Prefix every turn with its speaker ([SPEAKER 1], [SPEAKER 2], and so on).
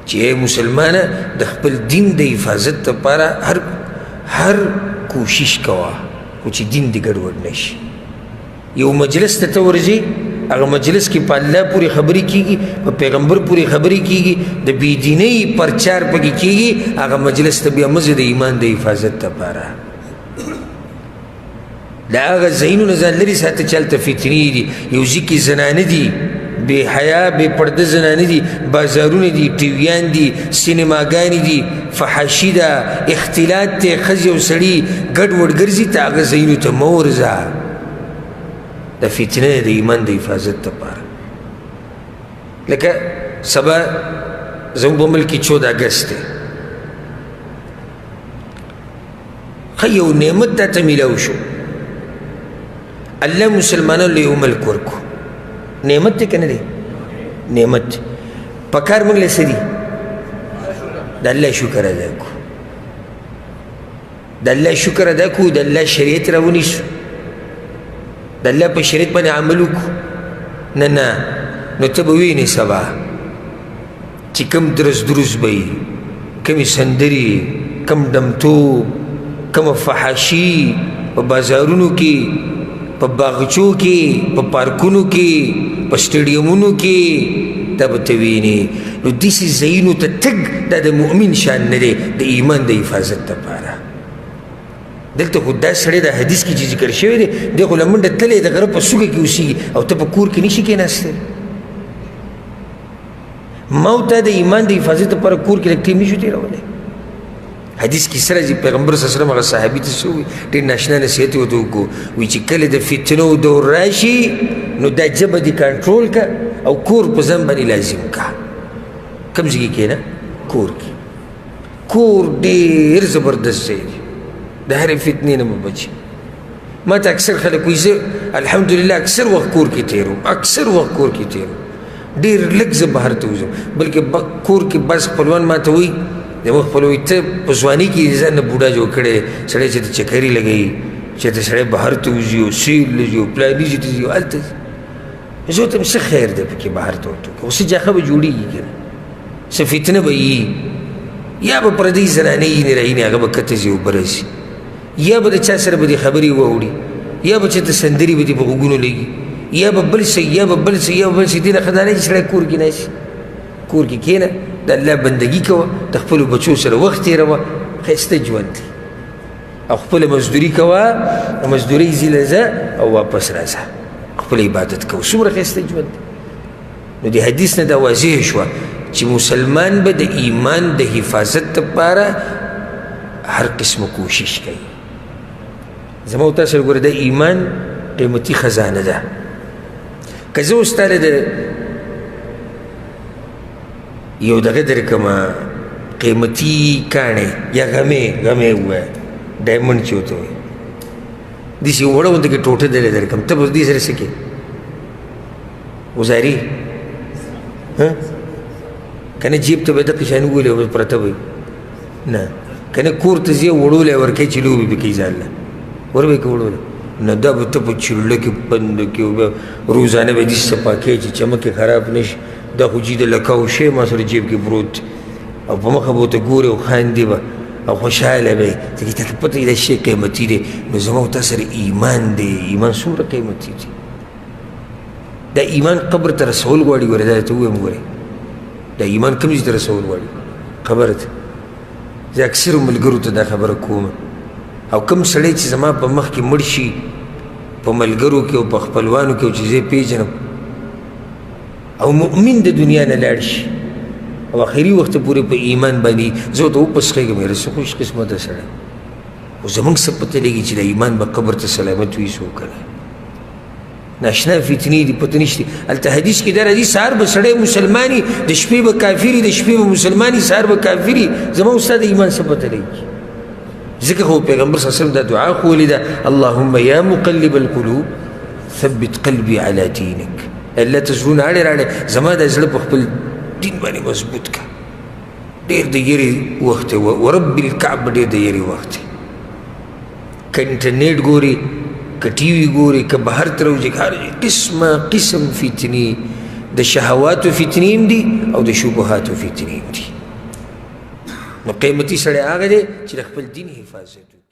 [SPEAKER 1] چې مسلمانه د خپل دین د حفاظت لپاره هر کوشش کوه خو چې دین دې ګډوډ نه شي. یو مجلس ته ورځې هغه مجلس کې په الله پورې خبرې کېږي، په پیغمبر پورې خبرې کېږي، د بېدینۍ پرچار پکې کېږي، هغه مجلس ته بیا مزه د ایمان د حفاظت لپاره د هغه ځایونو نه ځان لرې ساته چې هلته فتنې دي، یو ځای کې زنانه دي، بې حیا بې پرده زنانه دي، بازارونه دي، ټیویان دي، سینماګانې دي، فحاشي ده، اختلاط دی، ښځې او سړي ګډوډ ګرځي، ته هغه ځایونو ته مه ورځه د فتنې د ایمان د حفاظت لپاره. لکه سبا زموږ په ملک کې 14 اګست دی، ښه یو نعمت تا ته میلاو شو، الله مسلمانانو له یو ملک ورکو، نعمت دی که نه دی؟ نعمت دی. پکار موږ له څه دي؟ د الله شکر ادا کړو، د الله شکر ادا کړو، د الله شریعت راونیسو، د الله په شریعت باندې عمل وکړو. نه نو ته به وینې سبا چې کوم درس به وي، کومې سندرې، کوم ډمتوب، کومه فحاشي په بازارونو کې، په باغچو کې، په پارکونو کې، په سټیډیمونو کې، دا به ته وینې. نو داسې ځایونو ته تګ دا د مؤمن شان نه دی د ایمان د حفاظت لپاره. دلته خو دا سړی د حدیث کې چې ذکر شوی دی، دی خو له منډه تللی د غره په څوکه کې اوسېږي او ته په کور کې نشي کېناستی. ما او تا د ایمان د حفاظت لپاره کور کې لږ ټیم نشو تېرولی. حدیث کې سره چې پیغمبر صلی الله علیه وسلم هغه صحابي ته څه ووایي، ډېر ناشنا نصیحت یې ورته وکړو، وایي چې کله د فتنو دور راشي نو دا ژبه دې کنټرول کړه او کور په ځان باندې لازم کړه. کوم ځای کې کښېنه؟ کور کې. کور ډېر زبردست ځای دی، د هرې فتنې نه به بچي. ما ته اکثر خلک وایي زه الحمدلله اکثر وخت کور کې تېروم، اکثر وخت کور کې تېروم، ډېر لږ زه بهر ته وځم. بلکې کور کې بعض خپلوان ما ته وایي زموږ خپلوي ته په ځواني کې ځان نه بوډا جوړ کړی، سړی چې ته چکري لګوي، چې ته سړی بهر ته وځي او سیل ته ځي او پلاني ځای ته ځي او هلته ځي. زه ورته وایم څه خیر دی پکې بهر ته ورته وکړه، خو څه جاښه به جوړېږي که نه، څه فتنه به وي، یا به پردۍ زنانې یینې راینې هغه به کته ځي او بره ځي، یا به د چا سره به دې خبرې واوړي، یا به چېرته سندرې به دې په غوږونو لګي، یا به بل څه یا به بل څه یا به بل څه. دې نه ښه دا نه چې سړی کور کې ناست، کور کې کښېنه، د الله بندګي کوه، د خپلو بچو سره وخت تېروه، ښایسته ژوند دی، او خپله مزدوري کوه، مزدورۍ ځي ځه او واپس راځه، خپل عبادت کوه. څومره ښایسته ژوند دی. نو د حدیث نه دا واضح شوه چې مسلمان به د ایمان د حفاظت لپاره هر قسمه کوشش کوي. زما او تا سره ګوره د ایمان قیمتي خزانه ده. که زه اوس تاله د یو دغه درکمه قیمتي کاڼې یا غمې ووایه، ډایمنډ چې ورته وایي، داسې وړه غوندې کې ټوټه درې درکم، ته به دې سره څه کوې؟ وزاري که نه جیب ته به دقې شیان وولې او پرته به نه، که نه کور ته ځې وړولی ورکوې چې لوبې به کوي ځان له ور به یې که وړولی نه، دا به ته په چړله کې بنده کې او بیا روزانه به داسې صفا کوې چې چمک یې خراب نه شي. دا خو جي د لکاو شی ما سره جیب کې پروت او په مخه به ورته ګورې او خاندې به او خوشحاله به یې، ځکه تا ته پته وي دا شی قیمتي دی. نو زما او تا سره ایمان دی، ایمان څومره قیمتي دی. دا ایمان قبر ته رسول غواړي. ګورې دا ته ووایم، ګورې دا ایمان کوم ځای ته رسول غواړي؟ خبره ته. زه اکثرو ملګرو ته دا خبره کوم، او کوم سړی چې زما په مخ کې مړ شي په ملګرو کې او په خپلوانو کې او چې زه یې پیژنم او مؤمن د دنیا نه لاړ شي او آخري وخت پورې په ایمان باندې زه ورته وپسخېږم، یاره څه خوش قسمته سړی. خو زموږ څه پته لګي چې د ایمان به قبر ته سلامت وي څوک که نه. ناشنا فتنې دي، پته نشته. هلته حدیث کې دا راځي سهار به سړی مسلماني، د شپې به کافري، د شپې به مسلماني، سهار به کافري. زما ستا د ایمان څه پته لګي؟ ځکه خو پیغمبر صلی الله علیه وسلم دا دعا خو ولې ده، اللهم یا مقلب القلوب ثبت قلبي على دینک. الله ته زړونه اړې راړې، زما د زړه په خپل دین باندې مضبوط کړه. ډېر د یېرې وخت دی، ورب الکعبه ډېر د یېرې وخت دی. که انټرنیټ ګوري، که ټي وي ګوري، که بهر ته راوځي، هر قسم فتنې، د شهواتو فتنې هم دي او د شبهاتو فتنې هم دي. نو قیمتي سړی هغه دی چې د خپل دین حفاظت وکړي.